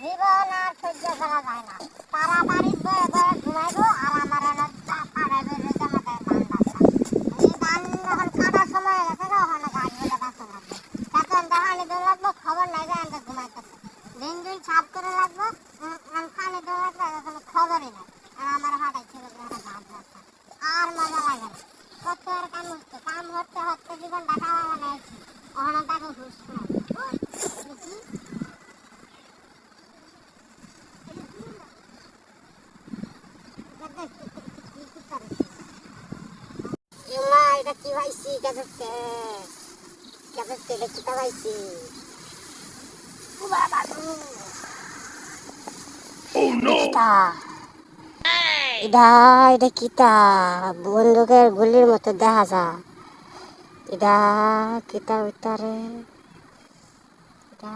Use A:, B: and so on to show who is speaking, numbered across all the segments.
A: জীবন আর সহ্য করা যায় না। তারা বাড়ির বয়ে বয়ে ঘুমাইবো আর আমার এনে পাড়ায় বের হইতে আমাদের ধান বাচ্চা। এই ধান যখন কাটার সময় হয়ে গেছে তখন গাছ বলে বাঁচতে লাগবে। তখন পানি দৌড় লাগবো, খবর নাই যে আমাদের ঘুমাইতেছে। দিন দিন সাফ করে রাখবো, পানি দৌড় লাগবে কোনো খবরই নাই। আর আমার হাটাই ছিল যে একটা গাছ বাচ্চা। আর মজা লাগে না। কত আর কাম হতে হতে জীবনটা খাওয়া বানাইছি। ওখানে তাকে ঘুষ খাই। এটা কি পাইছি গাজরতে এটা কি পাইছি এটা এটা কিতা বন্দুকের গুলির মতো দেখা যায়। এটা কিতা উত্তরে এটা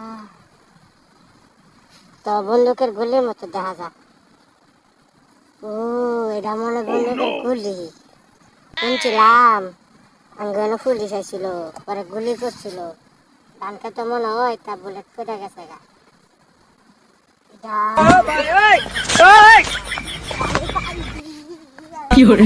A: তো বন্দুকের গুলির মতো দেখা যায়। ও এটা মনে বন্দুকের গুলি শুনছিলাম আঙ্গনে পুলিশ আইছিল, পরে গুলি করছিল। ধানকে তো মনে হয় তা বুলেট করে গেছে গা।
B: কি hore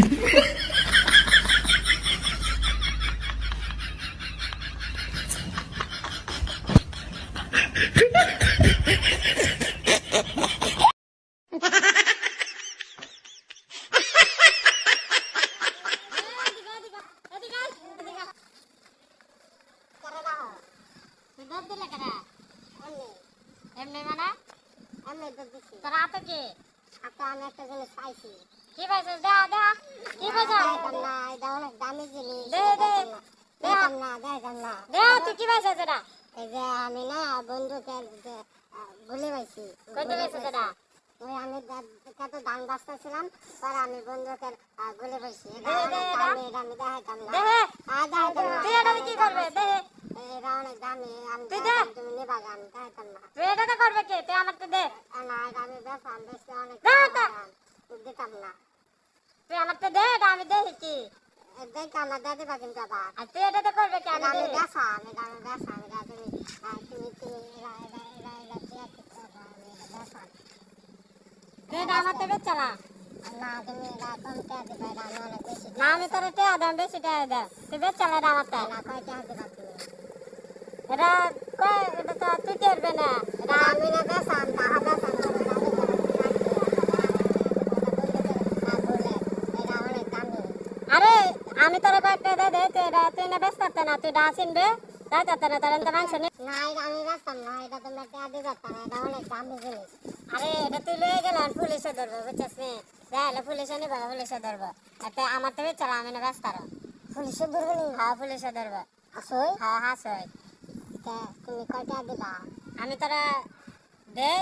A: এমনি মানে এমনি তো দিছি তোর হাতে কি হাতে আমি একটা জিনিস পাইছি। কি পাইছিস? দেখা দেখা কি পাইছিস? না এটা অনেক দামি জিনিস। দে দে দেখাম না দেখাম না দেখা তুই কি পাইছিস? এটা এই যে আমি না বন্ধুকের গুলি পাইছি। কইতে পাইছিস এটা? ওই আমি কত ধান বাঁচতেছিলাম, পরে আমি বন্ধুকের গুলি পাইছি। এটা অনেক দামি, এটা আমি দেখাইতাম না। তুই এটা কি করবে? দেখে এটা অনেক দামি, আমি তুমি নিবা গান দেখাইতাম না। তুই এটা করবে কি? তুই আমাকে দে। না এটা আমি বেশাম বেশি অনেক দিতাম না। তুই আমাকে দে, এটা আমি দেখি কি দেখ আমার দাদি বাদিন যাবা। আর তুই এটা করবে কি? আমি বেশাম, এটা আমি বেশাম, এটা তুমি তুমি তুমি এরা এরা এরা এরা দিয়া কি করবা? আমি এটা বেশাম। তুই এটা আমার থেকে চালা না, তুমি এটা কম টাকা দিবা, এটা আমি অনেক বেশি না। আমি তোর টাকা দাম বেশি টাকা দাম, তুই বেশ চালা এটা আমার টাকা। না কয় টাকা দিবা তুমি? এটা কয় এটা তো তুই করবে না, এটা আমি না বেশাম টাকা বেশাম করে আরে আমি তোর কয়েকটা দে দে, তুই এটা তুই না ব্যস্ত থাকতে না, তুই ডাসিন বে তাই তাতে না তার মাংস নেই। না এটা আমি ব্যস্তাম না, এটা তোমরা টাকা দিবা না, এটা অনেক দামি জিনিস। আরে এটা তুই লয়ে গেলে পুলিশে ধরবো, বুঝছিস নি? যাইলে পুলিশে নিবা, পুলিশে ধরবো। এটা আমার তো চলা আমি না ব্যস্ত আর পুলিশে ধরবে নি? হ্যাঁ পুলিশে ধরবে। আসই? হ্যাঁ হাসই। তুমি কয়টা দিবা? আমি তোরা দে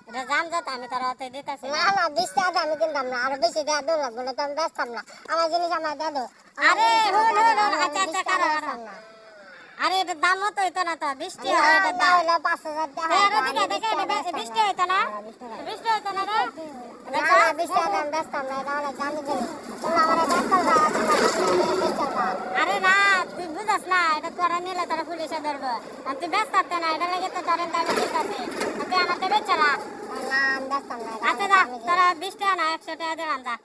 A: এটা জান যা, আমি তোরা অত দিতেছি না। না 20 টাকা আমি কিনতাম না, আরো বেশি টাকা দেবো লাগবে না, তো আমি ব্যস্তাম না। আমার জিনিস আমার দিয়ে দাও। আরে হুন আচ্ছা আচ্ছা কারো আরে এটা দাম মতো হইতো না তো, 20 টাকা এটা দাম হলো 5000 টাকা। আরে দেখে দেখে এটা 20 টাকা হইতো না, 20 টাকা হইতো না রে। না 20 টাকা দাম ব্যস্তাম না, এটা অনেক দামি জিনিস। তুমি আমার ব্যস্তাম না, আরে না তুই বুঝাস না, এটা তোরা নিলে তোরা পুলিশে ধরবো। আর তুই ব্যস্ত থাকতে না, এটা লেগে তো ধরেন তাই ঠিক আছে। তুই আমার দেবে চলা না, আমি ব্যস্তাম না। আচ্ছা যা তোরা 20 টাকা না 100 টাকা দিলাম যা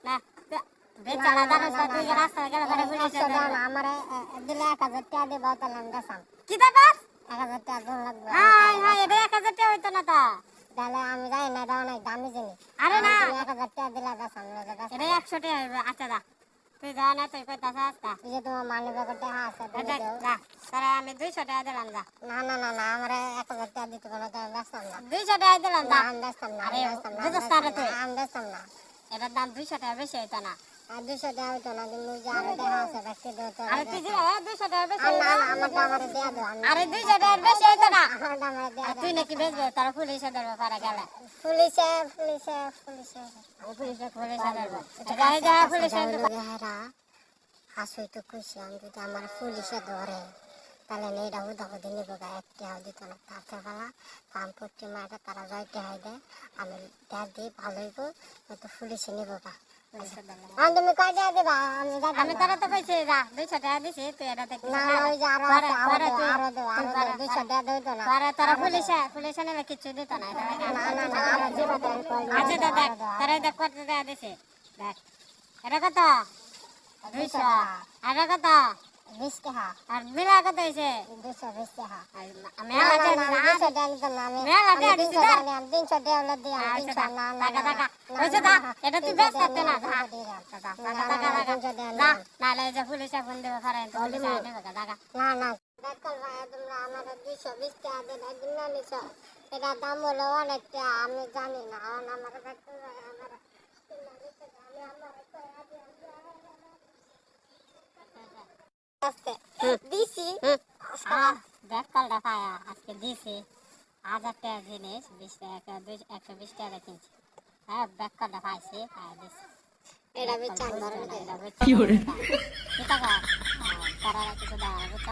A: না বেচারা দাঁড়াস তুই রাস্তায় গেলে পরে পুলিশে ধরবে। আমার দিলে 1000 টাকা দেবো, তাহলে আমি বেচাম। কি দেবে? 1000 টাকা দূর লাগবে। হ্যাঁ হ্যাঁ এটা 1000 টাকা হইতো না তো, তাহলে আমি যাই না, এটা অনেক দামি জিনিস। আরে না 1000 টাকা দিলে বেচাম, এটা 100 টাকা হইবে। আচ্ছা যা তুই যা না, তুই কইতাছ আস্তা তুই যে তোমার মানি ব্যাগের টাকা আছে যা, তাহলে আমি 200 টাকা দিলাম যা। না না না না আমার 1000 টাকা দিতে পারো, তো আমি বেচতাম না। 200 টাকা দিলাম যা, আমি বেচতাম না। আরে বুঝছ না তুই, আমি বেচতাম না। এটার দাম 200 টাকা বেশি হইতো না। আর 200 টাকা হইতো না, তুমি যে আরো টাকা আছে রাখতে দাও তো। আরে তুই যে 200 টাকা বেশি না না আমারটা আমারে দেয়া দাও। আরে 200 টাকা বেশি হইতো না, আমারটা আমারে দেয়া দাও। তুই নাকি বেচবে, তারা পুলিশে ধরবে পারে গেলে। পুলিশে পুলিশে পুলিশে পুলিশে পুলিশে ধরবে। গায়ে যা পুলিশে ধরবে। হাসই তো কইছি, আমি যদি আমার পুলিশে ধরে তাহলে এটা হুদাহুদি নিব গা, একটাও দিত না। তার চাপালা পাম্পটি মাটা তারা জয়তে হয় দেয়, আমি দেখ দিই ভালোই গো, তো পুলিশে নিব গা। আমি তুমি কয় টাকা দিবা আমি তোরা তো কইছি যা 200 টাকা দিছি তুই এটা দেখি না ওই যে আরো আরো 200 টাকা দেই তো না পরে তোরা পুলিশে নেবে কিছু দিত না না আরো দিবা আচ্ছা দেখ তোরা দেখ কত টাকা দিছি দেখ এটা কত 200 আর এটা কত 20 টাকা আর বিলা কত হইছে 220 টাকা আমি আলাদা না 200 টাকা দিতাম না আমি আলাদা দিছি 300 টাকা হলো দি 300 না না টাকা হইছে দা এটা তুই বেশ করতে না না নালে যে পুলিশে ফোন দেবে ফারাই পুলিশে নেবে টাকা না না দেখল ভাই তোমরা আমার 220 টাকা দেন একদিন না নিছ এটা দাম হলো অনেকটা আমি জানি না আমার দেখল ভাই আমার দিছি দেখ কলটা পায়া আজকে দিছি 1000 টাকা জিনিস 20 টাকা 120 টাকা কিনছি হ্যাঁ ব্যাক কলটা পাইছি পায়া দিছি এটা বেচান ধরে এটা বেচান কি করে এটা করা কিছু দাও বুঝছো